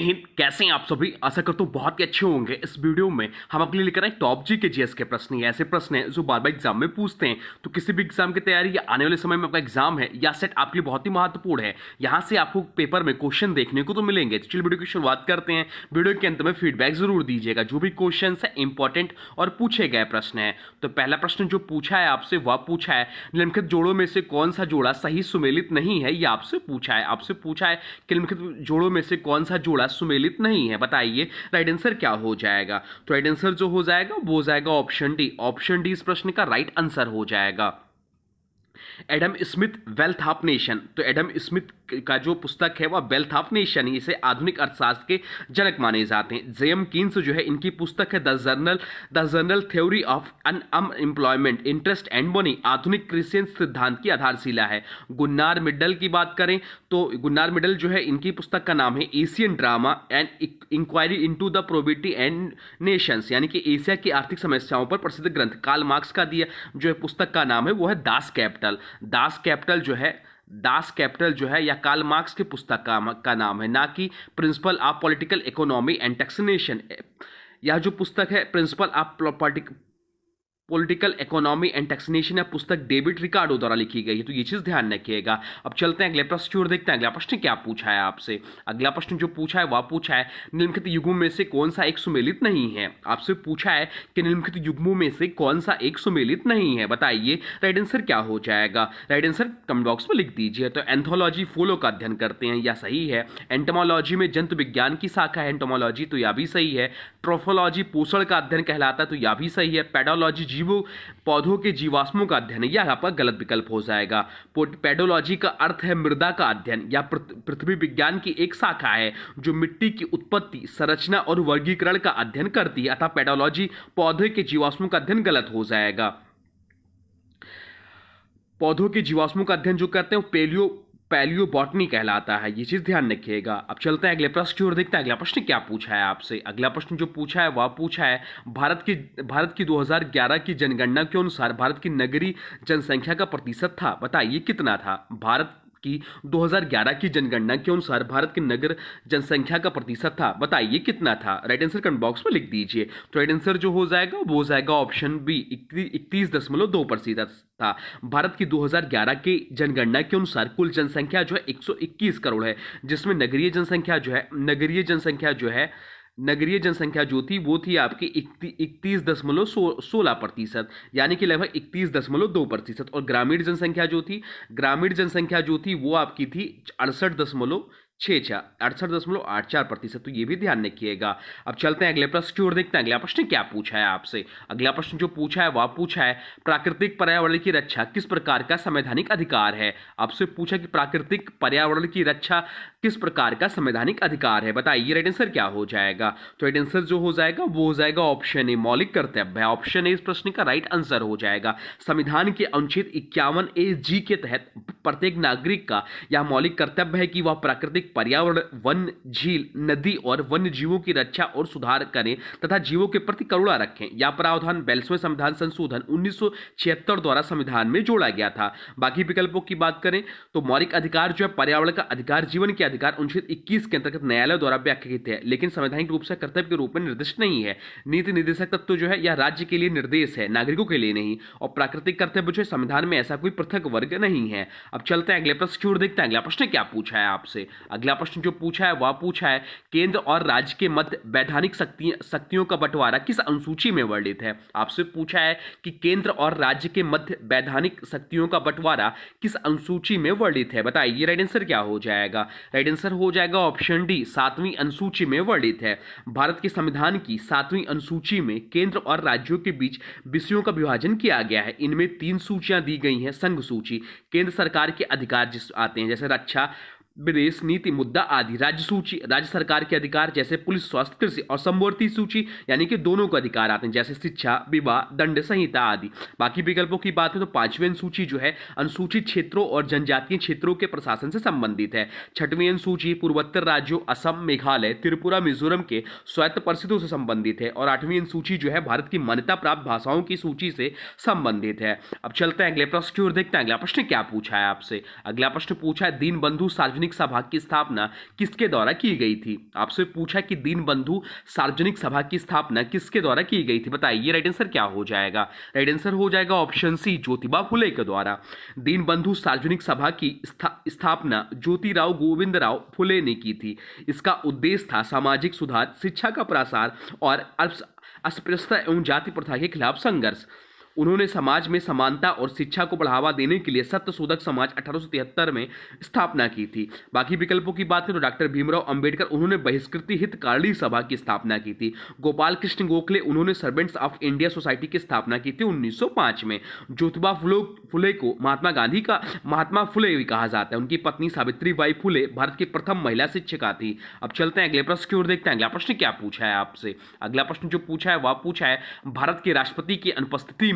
हिंद, कैसे हैं आप सभी। आशा करता हूँ बहुत ही अच्छे होंगे। इस वीडियो में हम आपके लिए लेकर आए टॉप जी के जीएस के प्रश्न। ये ऐसे प्रश्न हैं जो बार बार एग्जाम में पूछते हैं। तो किसी भी एग्जाम की तैयारी या आने वाले समय में आपका एग्जाम है या सेट आपके लिए बहुत ही महत्वपूर्ण है, यहाँ से आपको पेपर में क्वेश्चन देखने को तो मिलेंगे। तो चलिए वीडियो की शुरुआत करते हैं। वीडियो के अंत में फीडबैक जरूर दीजिएगा। जो भी क्वेश्चन है इंपॉर्टेंट और पूछे गए प्रश्न है। तो पहला प्रश्न जो पूछा है आपसे वह पूछा है निम्नलिखित जोड़ों में से कौन सा जोड़ा सही सुमेलित नहीं है। यह आपसे पूछा है कि निम्नलिखित जोड़ों में से कौन सा जोड़ा सुमेलित नहीं है। बताइए राइट आंसर क्या हो जाएगा। तो राइट आंसर जो हो जाएगा वो हो जाएगा ऑप्शन डी। ऑप्शन डी इस प्रश्न का राइट आंसर हो जाएगा। Adam Smith wealth of nation. तो एडम स्मिथ का जो पुस्तक है वह वेल्थ ऑफ नेशन, इसे आधुनिक अर्थशास्त्र के जनक माने जाते हैं। जेएम कीन्स जो है इनकी पुस्तक है the journal theory of unemployment interest and money, आधुनिक क्रिश्चियन सिद्धांत की आधारशिला है। गुन्नार मिडल की बात करें तो गुन्नार मिडल जो है इनकी पुस्तक का नाम है Asian drama and inquiry into the poverty and nations, यानी कि एशिया की आर्थिक समस्याओं पर प्रसिद्ध ग्रंथ। कार्ल मार्क्स का दिया जो है पुस्तक का नाम है वो है दास कैपिटल। दास कैपिटल जो है या कार्ल मार्क्स की पुस्तक का नाम है, ना कि principle of political economy and taxation. यह जो पुस्तक है principle of political economy and taxation या पुस्तक डेविड रिकार्डो द्वारा लिखी गई है। तो ये चीज ध्यान रखिएगा। अब चलते हैं अगले प्रश्न की ओर, देखते हैं अगला प्रश्न क्या पूछा है आपसे। अगला प्रश्न जो पूछा है वह पूछा है निम्नलिखित युग्मों में से कौन सा एक सुमेलित नहीं है। आपसे पूछा है कि निम्नलिखित युग्मों में से कौन सा एक सुमेलित नहीं है। बताइए राइट आंसर क्या हो जाएगा। राइट आंसर कमेंट बॉक्स में लिख दीजिए। तो एंथोलॉजी फूलों का अध्ययन करते हैं, यह सही है। एंटोमोलॉजी में जंतु विज्ञान की शाखा है एंटोमोलॉजी, तो यह भी सही है। ट्रोफोलॉजी पोषण का अध्ययन कहलाता है, तो यह भी सही है। पेडोलॉजी जीवों पौधों के जीवाश्मों का अध्ययन, यह आपका गलत विकल्प हो जाएगा। पेडोलॉजी का अर्थ है मृदा का अध्ययन या पृथ्वी विज्ञान की एक शाखा है जो मिट्टी की उत्पत्ति, संरचना और वर्गीकरण का अध्ययन करती है। अतः पेडोलॉजी पौधे के जीवाश्मों का अध्ययन गलत हो जाएगा। पौधों के जीवाश्मों का अध्ययन जो करते हैं पैलियो बॉटनी कहलाता है। ये चीज ध्यान रखिएगा। अब चलते हैं अगले प्रश्न की ओर, देखते हैं अगला प्रश्न क्या पूछा है आपसे। अगला प्रश्न जो पूछा है वह पूछा है भारत की 2011 की जनगणना के अनुसार भारत की नगरीय जनसंख्या का प्रतिशत था। बताइए कितना था। भारत की 2011 की जनगणना के अनुसार भारत की नगर जनसंख्या का प्रतिशत था। बताइए कितना था। राइट आंसर कमेंट बॉक्स में लिख दीजिए। तो राइट आंसर जो हो जाएगा वो हो जाएगा ऑप्शन बी, 31.2% था। भारत की 2011 की जनगणना के अनुसार कुल जनसंख्या जो है 121 करोड़ है, जिसमें नगरीय जनसंख्या जो थी वो थी आपकी 31.16%, यानी कि लगभग 31.2%। और ग्रामीण जनसंख्या जो थी वो आपकी थी 68.84%। तो ये भी ध्यान रखिएगा। अब चलते हैं अगले प्रश्न की ओर, देखते हैं अगला प्रश्न क्या पूछा है आपसे। अगला प्रश्न जो पूछा है वह पूछा है प्राकृतिक पर्यावरण की रक्षा किस प्रकार का संवैधानिक अधिकार है। आपसे पूछा कि प्राकृतिक पर्यावरण की रक्षा किस प्रकार का संवैधानिक अधिकार है। बताइए राइट आंसर क्या हो जाएगा। तो राइट आंसर जो हो जाएगा वो हो जाएगा ऑप्शन ए, मौलिक कर्तव्य। ऑप्शन ए इस प्रश्न का राइट आंसर हो जाएगा। संविधान के अनुच्छेद 51A(g) के तहत प्रत्येक नागरिक का यह मौलिक कर्तव्य है कि वह प्राकृतिक पर्यावरण, वन, झील, नदी और वन्य जीवों की रक्षा और सुधार करें तथा जीवों के प्रति करुणा रखें। यह प्रावधान 42वें संविधान संशोधन 1976 द्वारा संविधान में जोड़ा गया था। बाकी विकल्पों की बात करें तो मौलिक अधिकार जो है पर्यावरण का अधिकार, जीवन के अधिकार अनुच्छेद 21 के अंतर्गत न्यायालय द्वारा व्याख्यायित है, लेकिन संवैधानिक रूप से कर्तव्य के रूप में निर्दिष्ट नहीं है। नीति निर्देशक तत्व जो है यह राज्य के लिए निर्देश है, नागरिकों के लिए नहीं। और प्राकृतिक कर्तव्य जो है संविधान में ऐसा कोई पृथक वर्ग नहीं है। अब चलते हैं अगले प्रश्न की ओर, देखते हैं अगला प्रश्न क्या पूछा है आपसे। अगला प्रश्न जो पूछा है वह पूछा है केंद्र और राज्य के मध्य वैधानिक शक्तियों का बंटवारा किस अनुसूची में वर्णित है। आपसे पूछा है कि केंद्र और राज्य के मध्य वैधानिक शक्तियों का बंटवारा किस अनुसूची में वर्णित है। बताइए राइट आंसर क्या हो जाएगा। राइट आंसर हो जाएगा ऑप्शन डी, 7वीं अनुसूची में वर्णित है। भारत के संविधान की 7वीं अनुसूची में केंद्र और राज्यों के बीच विषयों का विभाजन किया गया है। इनमें 3 सूचियां दी गई हैं। संघ सूची केंद्र सरकार के अधिकार जिस आते हैं जैसे रक्षा, विदेश नीति, मुद्दा आदि। राज्य सूची राज्य सरकार के अधिकार जैसे पुलिस, स्वास्थ्य, कृषि। और समवर्ती सूची यानी कि दोनों को अधिकार आते हैं जैसे शिक्षा, विवाह, दंड संहिता आदि। बाकी विकल्पों की बात है तो 5वीं अनुसूची जो है अनुसूचित क्षेत्रों और जनजातीय क्षेत्रों के प्रशासन से संबंधित है। 6वीं अनुसूची पूर्वोत्तर राज्यों असम, मेघालय, त्रिपुरा, मिजोरम के स्वायत्त परिषदों से संबंधित है। और 8वीं अनुसूची जो है भारत की मान्यता प्राप्त भाषाओं की सूची से संबंधित है। अब चलते हैं अगले प्रश्न की ओर, देखते हैं अगला प्रश्न क्या पूछा है आपसे। अगला प्रश्न पूछा है दीनबंधु सार्वजनिक सार्वजनिक सभा की स्थापना किसके द्वारा की गई थी? आपसे पूछा कि दीनबंधु सार्वजनिक सभा की स्थापना किसके द्वारा की गई थी? बताइए राइट आंसर क्या हो जाएगा? राइट आंसर हो जाएगा ऑप्शन सी, ज्योतिबा फुले के द्वारा। दीनबंधु सार्वजनिक सभा की स्थापना ज्योतिराव गोविंदराव फुले ने की थी। इसका उद्देश्य था सामाजिक सुधार, शिक्षा का प्रसार और अस्पृश्यता एवं जाति प्रथा के खिलाफ संघर्ष। उन्होंने समाज में समानता और शिक्षा को बढ़ावा देने के लिए सत्यशोधक समाज 1873 में स्थापना की थी। बाकी विकल्पों की बात करें तो डॉक्टर भीमराव अंबेडकर, उन्होंने बहिष्कृति हितकारिणी सभा की स्थापना की थी। गोपाल कृष्ण गोखले, उन्होंने सर्वेंट्स ऑफ इंडिया सोसाइटी की स्थापना की थी 1905 में। ज्योतिबा फुले को महात्मा फुले भी कहा जाता है। उनकी पत्नी सावित्रीबाई फुले भारत की प्रथम महिला शिक्षिका थी। अब चलते हैं अगले प्रश्न की ओर, देखते हैं अगला प्रश्न क्या पूछा है आपसे। अगला प्रश्न जो पूछा है वह पूछा है भारत के राष्ट्रपति की अनुपस्थिति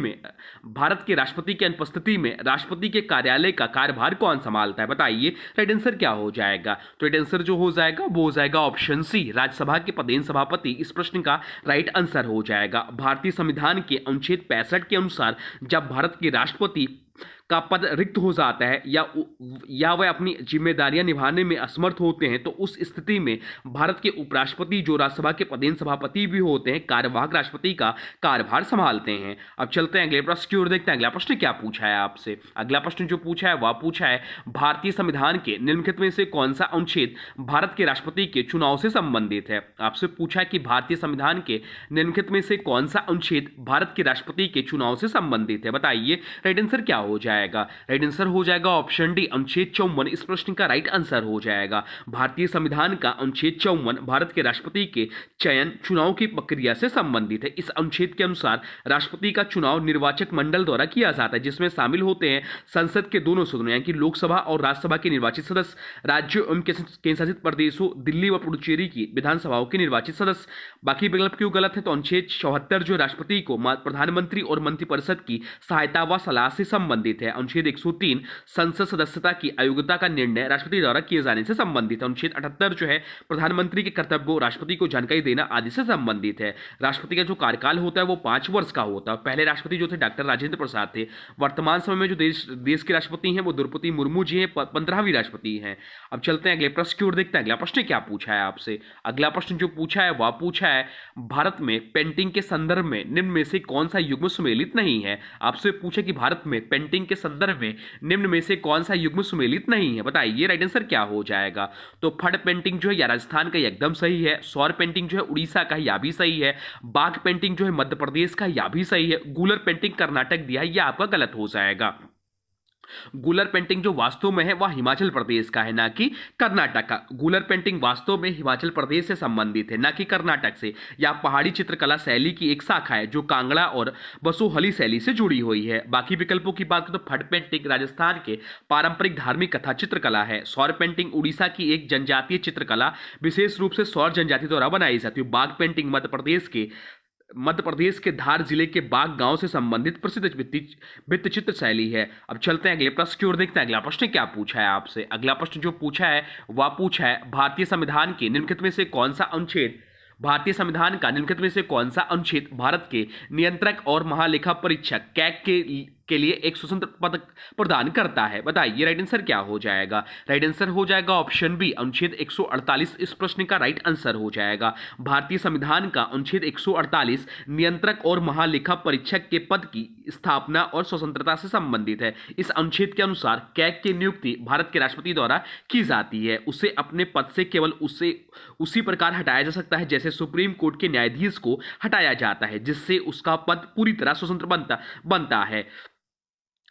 में राष्ट्रपति के कार्यालय का कार्यभार कौन संभालता है? बताइए राइट आंसर क्या हो जाएगा? तो राइट आंसर जो हो जाएगा वो हो जाएगा ऑप्शन सी, राज्यसभा के पदेन सभापति। इस प्रश्न का राइट आंसर हो जाएगा भारतीय संविधान के अनुच्छेद 65 के अनुसार जब भारत के राष्ट्रपति का पद रिक्त हो जाता है या वह अपनी जिम्मेदारियां निभाने में असमर्थ होते हैं तो उस स्थिति में भारत के उपराष्ट्रपति, जो राज्यसभा के पदेन सभापति भी होते हैं, कार्यवाहक राष्ट्रपति का कार्यभार संभालते हैं। अब चलते हैं अगले प्रश्न की ओर, देखते हैं अगला प्रश्न क्या पूछा है आपसे। अगला प्रश्न जो पूछा है वह पूछा है भारतीय संविधान के निम्नलिखित में से कौन सा अनुच्छेद भारत के राष्ट्रपति के चुनाव से संबंधित है? आपसे पूछा है कि भारतीय संविधान के निम्नलिखित में से कौन सा अनुच्छेद भारत के राष्ट्रपति के चुनाव से संबंधित है? बताइए राइट आंसर क्या हो जाएगा? राइट आंसर हो जाएगा ऑप्शन डी, अनुच्छेद 54। इस प्रश्न का राइट आंसर हो जाएगा भारतीय संविधान का अनुच्छेद 54 भारत के राष्ट्रपति के चयन, चुनाव की प्रक्रिया से संबंधित है। इस अनुच्छेद के अनुसार राष्ट्रपति का चुनाव निर्वाचक मंडल द्वारा किया जाता है, जिसमें शामिल होते हैं संसद के दोनों सदनों यानी कि लोकसभा और राज्यसभा के निर्वाचित सदस्य, राज्यों एवं केंद्र शासित प्रदेशों, दिल्ली व पुडुचेरी की विधानसभाओं के निर्वाचित सदस्य। बाकी विकल्प क्यों गलत है? तो अनुच्छेद 74 जो राष्ट्रपति को प्रधानमंत्री और मंत्रिपरिषद की सहायता व सलाह से संबंधित है। अनुच्छेद 103 संसद सदस्यता की अयोग्यता का निर्णय राष्ट्रपति द्वारा किए जाने से संबंधित है। अनुच्छेद 78 जो है प्रधानमंत्री के कर्तव्यों, राष्ट्रपति को जानकारी देना आदि से संबंधित है। राष्ट्रपति का जो कार्यकाल होता है वो 5 वर्ष का होता है। पहले राष्ट्रपति जो थे डॉक्टर राजेंद्र प्रसाद थे। वर्तमान समय में जो देश के राष्ट्रपति हैं वो द्रौपदी मुर्मू जी हैं, 15वीं राष्ट्रपति हैं। अब चलते हैं अगले प्रश्न की ओर, देखते हैं अगला प्रश्न क्या पूछा है आपसे। अगला प्रश्न जो पूछा है वह पूछा है भारत में पेंटिंग के संदर्भ में निम्न में से कौन सा युग्म सुमेलित नहीं है? आपसे पूछे कि भारत में पेंटिंग के संदर्भ में निम्न में से कौन सा युग्म सुमेलित नहीं है? बताइए राइट आंसर क्या हो जाएगा? तो फड़ पेंटिंग जो है या राजस्थान का एकदम सही है। सौर पेंटिंग जो है उड़ीसा का, या भी सही है। बाघ पेंटिंग जो है मध्य प्रदेश का, या भी सही है। गूलर पेंटिंग कर्नाटक दिया है, यह आपका गलत हो जाएगा। गूलर पेंटिंग जो वास्तव में है वह हिमाचल प्रदेश का है, ना कि कर्नाटक का। गूलर पेंटिंग वास्तव में हिमाचल प्रदेश से संबंधित है, ना कि कर्नाटक से। यह पहाड़ी चित्रकला शैली की एक शाखा है जो कांगड़ा और बसोहली शैली से जुड़ी हुई है। बाकी विकल्पों की बात करें तो फड़ पेंटिंग राजस्थान के पारंपरिक धार्मिक कथा चित्रकला है। सौर पेंटिंग उड़ीसा की एक जनजातीय चित्रकला विशेष रूप से सौर जनजाति द्वारा बनाई जाती है। बाघ पेंटिंग मध्य प्रदेश के धार जिले के बाग गांव से संबंधित प्रसिद्ध भित्ति चित्र शैली है। अब चलते हैं अगले प्रश्न की ओर, देखते हैं अगला प्रश्न क्या पूछा है आपसे। अगला प्रश्न जो पूछा है वह पूछा है भारतीय संविधान के निम्नलिखित में से कौन सा अनुच्छेद भारत के नियंत्रक और महालेखा परीक्षक कैग के लिए एक स्वतंत्र पद प्रदान करता है? बताइए राइट आंसर क्या हो जाएगा? राइट आंसर हो जाएगा ऑप्शन बी, अनुच्छेद 148। इस प्रश्न का राइट आंसर हो जाएगा भारतीय संविधान का अनुच्छेद 148 नियंत्रक और महालेखा परीक्षक के पद की स्थापना और स्वतंत्रता से संबंधित है। इस अनुच्छेद के अनुसार कैग की नियुक्ति भारत के राष्ट्रपति द्वारा की जाती है। उसे अपने पद से केवल उसी प्रकार हटाया जा सकता है जैसे सुप्रीम कोर्ट के न्यायाधीश को हटाया जाता है, जिससे उसका पद पूरी तरह स्वतंत्र बनता है।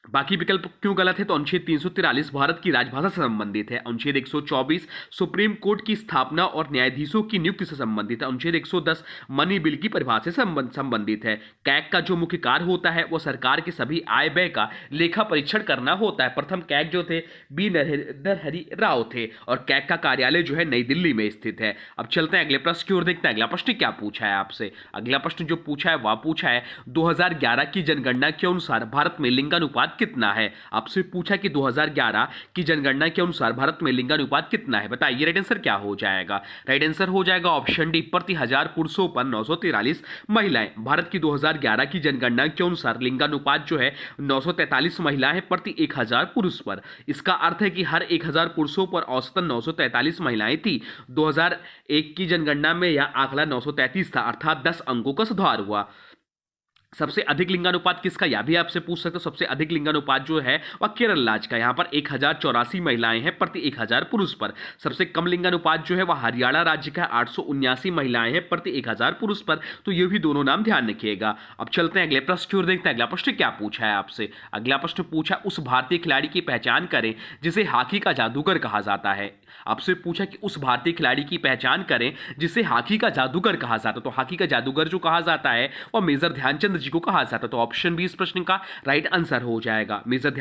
बाकी विकल्प क्यों गलत है? तो अनुच्छेद 343 भारत की राजभाषा से संबंधित है। अनुच्छेद 124 सुप्रीम कोर्ट की स्थापना और न्यायाधीशों की नियुक्ति से संबंधित है। अनुच्छेद 110 मनी बिल की परिभाषा से संबंधित है। कैग का जो मुख्य कार्य होता है वो सरकार के सभी आय व्यय का लेखा परीक्षण करना होता है। प्रथम कैग जो थे बी नरहरि राव थे और कैग का कार्यालय जो है नई दिल्ली में स्थित है। अब चलते हैं अगले प्रश्न की ओर, देखते हैं अगला प्रश्न क्या पूछा है आपसे। अगला प्रश्न जो पूछा है वह पूछा है 2011 की जनगणना के अनुसार भारत में लिंगानुपात लिंगानुपात कितना है? आपसे पूछा कि 2011 की जनगणना के अनुसार भारत में लिंगानुपात कितना है? बताइए राइट आंसर क्या हो जाएगा? राइट आंसर हो जाएगा ऑप्शन डी, प्रति 1000 पुरुषों पर 943 महिलाएं। भारत की 2011 की जनगणना के अनुसार लिंगानुपात जो है 943 महिलाएं प्रति 1000 पुरुष पर। इसका अर्थ है कि हर 1000 पुरुषों पर औसतन 943 महिलाएं थी। 2001 की जनगणना में यह आंकड़ा 933 था, अर्थात 10 अंकों का सुधार हुआ। सबसे अधिक लिंगानुपात किसका, यह भी आपसे पूछ सकते हो। सबसे अधिक लिंगानुपात जो है वह केरल राज्य का, यहां पर 1084 महिलाएं हैं प्रति 1000 पुरुष पर। सबसे कम लिंगानुपात जो है वह हरियाणा राज्य का, 879 महिलाएं हैं प्रति 1000 पुरुष पर। तो ये भी दोनों नाम ध्यान रखिएगा। अब चलते हैं अगले प्रश्न की ओर, देखते हैं अगला प्रश्न क्या पूछा है आपसे। अगला प्रश्न पूछा, उस भारतीय खिलाड़ी की पहचान करें जिसे हॉकी का जादूगर कहा जाता है। आपसे पूछा कि उस भारतीय खिलाड़ी की पहचान करें जिसे हॉकी का जादूगर कहा जाता है। तो हॉकी का जादूगर जो कहा जाता है वह मेजर ध्यानचंद जी को कहा जाता है। तो ऑप्शन बी इस प्रश्न का राइट आंसर हो जाएगा। मेजर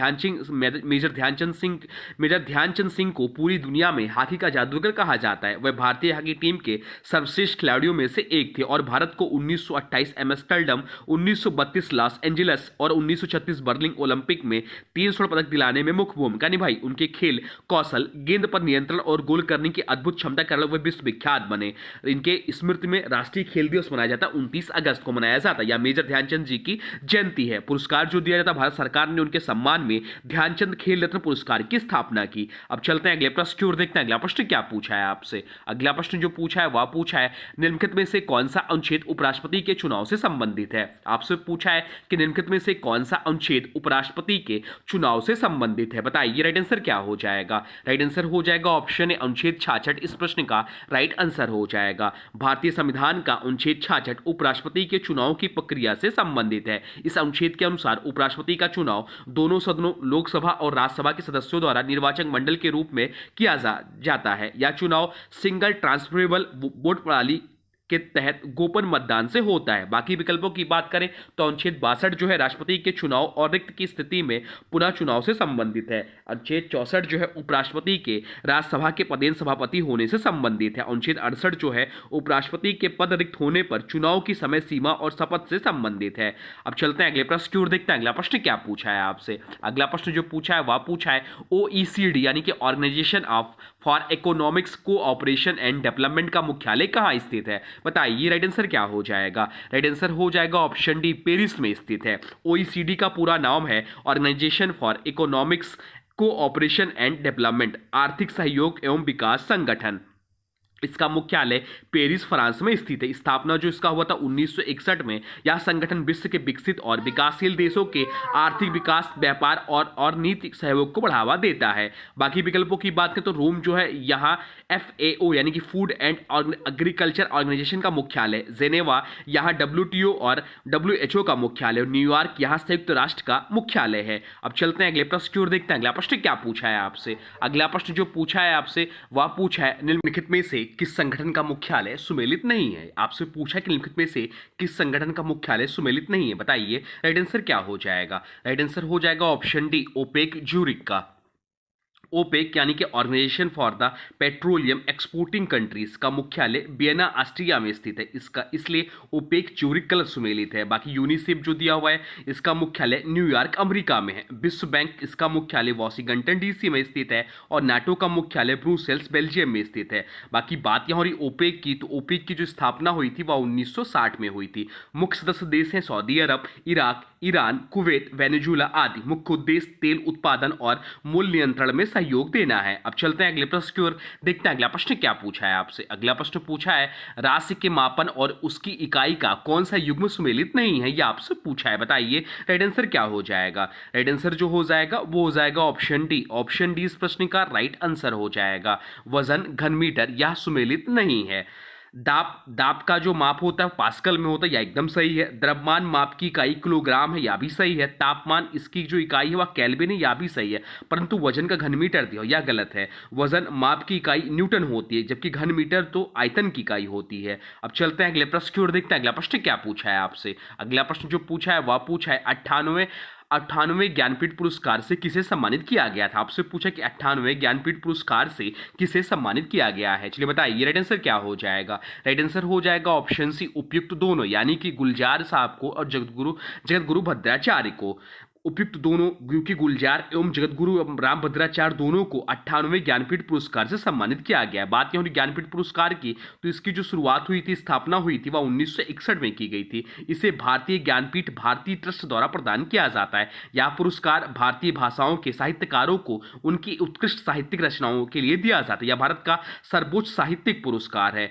ध्यानचंद सिंह को पूरी दुनिया में हॉकी का जादूगर कहा जाता है। वह भारतीय हॉकी टीम के सर्वश्रेष्ठ खिलाड़ियों में से एक थे और भारत को 1928 एम्स्टर्डम, 1932 लॉस एंजलिस और 1936 बर्लिन ओलंपिक में 3 स्वर्ण पदक दिलाने में मुख्य भूमिका निभाई। उनके खेल कौशल, गेंद पर नियंत्रण और गोल करने की अद्भुत क्षमता के कारण वे विश्वविख्यात बने। इनके स्मृति में राष्ट्रीय खेल दिवस मनाया जाता है, 29 अगस्त को मनाया जाता है। यह मेजर ध्यानचंद जी की जयंती है। पुरस्कार जो दिया जाता है, भारत सरकार ने उनके सम्मान में ध्यानचंद खेल रत्न पुरस्कार की स्थापना की। अब चलते हैं अगले प्रश्न की ओर, देखते हैं अगला प्रश्न क्या पूछा है आपसे। अगला प्रश्न जो पूछा है वह पूछा है, निम्नलिखित में से कौन सा अनुच्छेद उपराष्ट्रपति के चुनाव से संबंधित है। आपसे पूछा है कि निम्नलिखित में से कौन सा अनुच्छेद उपराष्ट्रपति के चुनाव से संबंधित है। बताइए राइट आंसर क्या हो जाएगा। राइट आंसर हो जाएगा ऑप्शन ए, अनुच्छेद 66 इस प्रश्न का राइट आंसर हो जाएगा। भारतीय संविधान का अनुच्छेद 66 उपराष्ट्रपति के चुनाव की प्रक्रिया से संबंधित है। इस अनुच्छेद के अनुसार उपराष्ट्रपति का चुनाव दोनों सदनों लोकसभा और राज्यसभा के सदस्यों द्वारा निर्वाचक मंडल के रूप में किया जाता है। यह चुनाव सिंगल ट्रांसफरेबल वोट प्रणाली के तहत गोपन मतदान से होता है। बाकी विकल्पों की बात करें तो अनुच्छेद 62 जो है राष्ट्रपति के चुनाव और रिक्त की स्थिति में पुनः चुनाव से संबंधित है। अनुच्छेद 64 जो है उपराष्ट्रपति के राज्यसभा के पदेन सभापति होने से संबंधित है। अनुच्छेद 68 जो है उपराष्ट्रपति के पद रिक्त होने पर चुनाव की समय सीमा और शपथ से संबंधित है। अब चलते हैं अगले प्रश्न की ओर, देखते हैं अगला प्रश्न क्या पूछा है आपसे। अगला प्रश्न जो पूछा है वह पूछा है, OECD यानी कि organization for economics cooperation and development का मुख्यालय कहाँ स्थित है। बताइए राइट आंसर क्या हो जाएगा। राइट आंसर हो जाएगा ऑप्शन डी, पेरिस में स्थित है। OECD का पूरा नाम है organization for economics cooperation and development, आर्थिक सहयोग एवं विकास संगठन। इसका मुख्यालय पेरिस फ्रांस में स्थित है। स्थापना जो इसका हुआ था 1961 में। यह संगठन विश्व के विकसित और विकासशील देशों के आर्थिक विकास, व्यापार और नीतिक सहयोग को बढ़ावा देता है। बाकी विकल्पों की बात करें तो रोम जो है यहाँ FAO यानी कि फूड एंड एग्रीकल्चर ऑर्गेनाइजेशन का मुख्यालय, जेनेवा यहाँ WTO और WHO का मुख्यालय, न्यूयॉर्क यहाँ संयुक्त राष्ट्र का मुख्यालय है। अब चलते हैं अगले प्रश्न की ओर, देखते हैं अगला प्रश्न क्या पूछा है आपसे। अगला प्रश्न जो पूछा है आपसे वह पूछा है, निम्नलिखित में से किस संगठन का मुख्यालय सुमेलित नहीं है। आपसे पूछा कि निम्नलिखित में से किस संगठन का मुख्यालय सुमेलित नहीं है। बताइए राइट आंसर क्या हो जाएगा। राइट आंसर हो जाएगा ऑप्शन डी, ओपेक ज्यूरिक का। ओपेक यानी कि organization for the petroleum exporting countries का मुख्यालय वियना ऑस्ट्रिया में स्थित है। इसका इसलिए ओपेक ज्यूरिक कलर सुमेलित है। बाकी यूनिसेफ जो दिया हुआ है इसका मुख्यालय न्यूयॉर्क अमेरिका में है। विश्व बैंक इसका मुख्यालय वॉशिंगटन DC में स्थित है और नाटो का मुख्यालय ब्रुसेल्स बेल्जियम में स्थित है। बाकी बात यहाँ हो रही ओपेक की, तो ओपेक की जो स्थापना हुई थी वह 1960 में हुई थी। मुख्य सदस्य देश हैं सऊदी अरब, इराक, ईरान, कुवैत, वेनेजुला आदि। मुख्य उद्देश्य तेल उत्पादन और मूल्य नियंत्रण में सहयोग देना है। अब चलते हैं अगले प्रश्न की ओर, देखते हैं अगला प्रश्न क्या पूछा है आपसे। अगला प्रश्न पूछा है, राशि के मापन और उसकी इकाई का कौन सा युग्म सुमेलित नहीं है, यह आपसे पूछा है। बताइए राइट आंसर क्या हो जाएगा। राइट आंसर जो हो जाएगा वो हो जाएगा ऑप्शन डी। ऑप्शन डी इस प्रश्न का राइट आंसर हो जाएगा। वजन, घन मीटर यह सुमेलित नहीं है। दाब का जो माप होता है पास्कल में होता है, यह एकदम सही है। द्रव्यमान माप की इकाई किलोग्राम है, यह भी सही है। तापमान इसकी जो इकाई है वह केल्विन है, यह भी सही है। परंतु वजन का घन मीटर दिया, यह गलत है। वजन माप की इकाई न्यूटन होती है, जबकि घन मीटर तो आयतन की इकाई होती है। अब चलते हैं अगले प्रश्न की ओर, देखते हैं अगला प्रश्न क्या पूछा है आपसे। अगला प्रश्न जो पूछा है वह पूछा है 98वें ज्ञानपीठ पुरस्कार से किसे सम्मानित किया गया था। आपसे पूछा कि 98वें ज्ञानपीठ पुरस्कार से किसे सम्मानित किया गया है। चलिए बताइए राइट आंसर क्या हो जाएगा। राइट आंसर हो जाएगा ऑप्शन सी, उपयुक्त दोनों, यानी कि गुलजार साहब को और जगत गुरु भद्राचार्य को। उपयुक्त दोनों क्योंकि गुलजार एवं जगतगुरु एवं रामभद्राचार्य दोनों को 98वें ज्ञानपीठ पुरस्कार से सम्मानित किया गया है। बात यहाँ ज्ञानपीठ पुरस्कार की, तो इसकी जो शुरुआत हुई थी, स्थापना हुई थी, वह 1961 में की गई थी। इसे भारतीय ज्ञानपीठ भारतीय ट्रस्ट द्वारा प्रदान किया जाता है। यह पुरस्कार भारतीय भाषाओं के साहित्यकारों को उनकी उत्कृष्ट साहित्यिक रचनाओं के लिए दिया जाता है। यह भारत का सर्वोच्च साहित्यिक पुरस्कार है।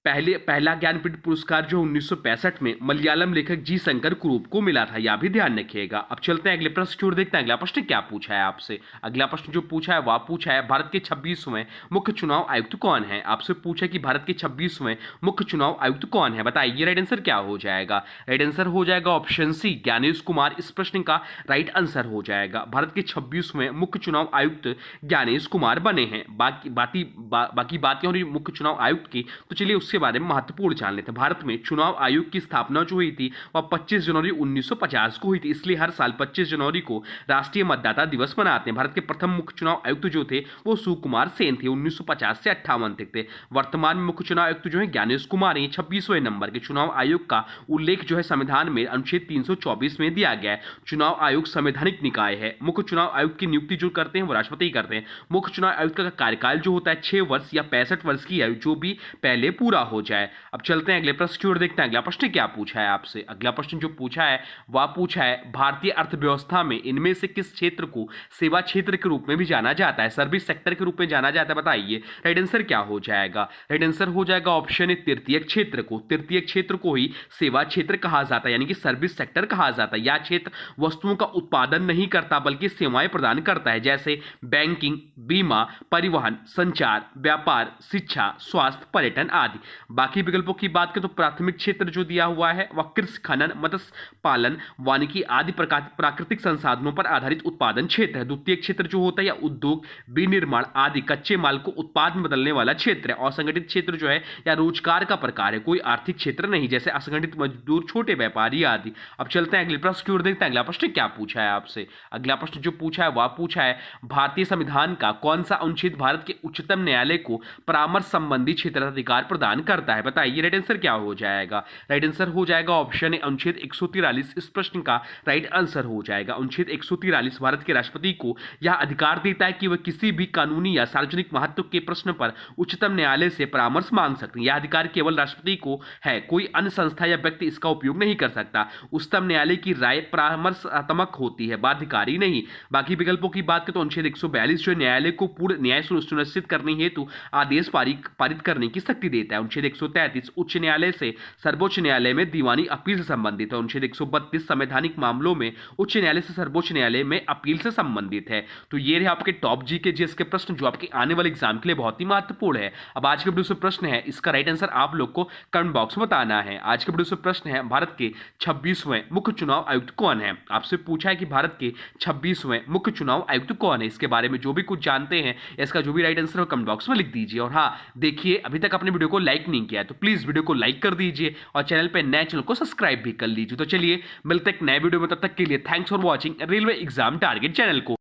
पहला ज्ञानपीठ पुरस्कार जो 1965 में मलयालम लेखक जी शंकर कुरूप को मिला था, यह भी ध्यान रखिएगा। अब चलते हैं अगले प्रश्न की ओर, देखते हैं अगला प्रश्न क्या पूछा है आपसे। अगला प्रश्न जो पूछा है वह पूछा है, भारत के 26वें मुख्य चुनाव आयुक्त कौन है। आपसे पूछा कि भारत के 26वें मुख्य चुनाव आयुक्त कौन है, बताइए राइट आंसर क्या हो जाएगा। राइट आंसर हो जाएगा ऑप्शन सी, ज्ञानेश कुमार। इस प्रश्न का राइट आंसर हो जाएगा, भारत के 26वें मुख्य चुनाव आयुक्त ज्ञानेश कुमार बने हैं। बाकी बात मुख्य चुनाव आयुक्त की, तो चलिए उसके बारे में महत्वपूर्ण जान लेते हैं। भारत में चुनाव आयोग की स्थापना जो हुई थी वह 25 जनवरी 1950 को हुई थी, इसलिए हर साल 25 जनवरी को राष्ट्रीय मतदाता दिवस मनाते हैं। भारत के प्रथम मुख्य चुनाव आयुक्त जो थे वो सुकुमार सेन थे, 1950 से 58 तक थे। वर्तमान में मुख्य चुनाव आयुक्त जो है ज्ञानेश कुमार है, 26वें नंबर के। चुनाव आयोग का उल्लेख जो है संविधान में अनुच्छेद 324 में दिया गया है। चुनाव आयोग संवैधानिक निकाय है। मुख्य चुनाव आयुक्त की नियुक्ति जो करते हैं वो राष्ट्रपति करते हैं। मुख्य चुनाव आयुक्त का कार्यकाल जो होता है 6 वर्ष या 65 वर्ष की आयु, जो भी पहले पूरा हो जाए। अब चलते हैं अगले प्रश्न की ओर, देखते हैं अगला प्रश्न क्या पूछा है आपसे। अगला प्रश्न जो पूछा है वह पूछा है, भारतीय अर्थव्यवस्था में इनमें से किस क्षेत्र को सेवा क्षेत्र के रूप में भी जाना जाता है, सर्विस सेक्टर के रूप में जाना जाता है, बताइए राइट आंसर क्या हो जाएगा। राइट आंसर हो जाएगा ऑप्शन ए, तृतीयक क्षेत्र को। तृतीयक क्षेत्र को ही सेवा क्षेत्र कहा जाता है, यानी कि सर्विस सेक्टर कहा जाता है। यह क्षेत्र वस्तुओं का उत्पादन नहीं करता बल्कि सेवाएं प्रदान करता है, जैसे बैंकिंग, बीमा, परिवहन, संचार, व्यापार, शिक्षा, स्वास्थ्य, पर्यटन आदि। बाकी विकल्पों की बात करें तो प्राथमिक क्षेत्र जो दिया हुआ है वह कृषि, खनन, मत्स्य पालन, वानिकी आदि प्राकृतिक संसाधनों पर आधारित उत्पादन क्षेत्र है। द्वितीय क्षेत्र जो होता है या उद्योग, विनिर्माण आदि कच्चे माल को उत्पाद में बदलने वाला क्षेत्र है। असंगठित क्षेत्र जो है या रोजगार का प्रकार है, कोई आर्थिक क्षेत्र नहीं, जैसे असंगठित मजदूर, छोटे व्यापारी आदि। अब चलते हैं अगले प्रश्न की ओर, देखते हैं अगला प्रश्न क्या पूछा है आपसे। अगला प्रश्न जो पूछा है वह पूछा है, भारतीय संविधान का कौन सा अनुच्छेद भारत के उच्चतम न्यायालय को परामर्श संबंधी क्षेत्राधिकार प्रदान करता है, बताइए राइट आंसर क्या हो जाएगा। राइट आंसर हो जाएगा ऑप्शन ए, अनुच्छेद 143। इस प्रश्न का राइट आंसर हो जाएगा अनुच्छेद 143 भारत के राष्ट्रपति को यह अधिकार देता है कि वह किसी भी कानूनी या सार्वजनिक महत्व के प्रश्न पर उच्चतम न्यायालय से परामर्श मांग सकते हैं। यह अधिकार केवल राष्ट्रपति को है, कोई अन्य संस्था या व्यक्ति इसका उपयोग नहीं कर सकता। उच्चतम न्यायालय की राय परामर्शात्मक होती है, बाध्यकारी नहीं। बाकी विकल्पों की बात करें तो अनुच्छेद 142 जो न्यायालय को पूर्ण न्याय सुनिश्चित करने हेतु आदेश पारित करने की शक्ति देता है। अनुच्छेद 133 उच्च न्यायालय से सर्वोच्च न्यायालय में दीवानी अपील से संबंधित है। अनुच्छेद 132 संवैधानिक मामलों में उच्च न्यायालय से सर्वोच्च न्यायालय में अपील से संबंधित है। तो ये रहे आपके टॉप जी के जीएस के प्रश्न जो आपके आने वाले एग्जाम के लिए बहुत ही महत्वपूर्ण है। अब आज के वीडियो से प्रश्न है, इसका राइट आंसर आप लोग को कमेंट बॉक्स में बताना है। आज के वीडियो से प्रश्न है, भारत के 26वें मुख्य चुनाव आयुक्त कौन है। आपसे पूछा है कि भारत के 26वें मुख्य चुनाव आयुक्त कौन है। इसके बारे में जो भी कुछ जानते हैं, इसका जो भी राइट आंसर है कमेंट बॉक्स में लिख दीजिए। और हाँ, देखिए अभी तक अपने वीडियो को लाइक नहीं किया है तो प्लीज वीडियो को लाइक कर दीजिए और चैनल पे नए चैनल को सब्सक्राइब भी कर लीजिए। तो चलिए मिलते हैं एक नए वीडियो में, तब तक के लिए thanks for watching railway exam target channel को।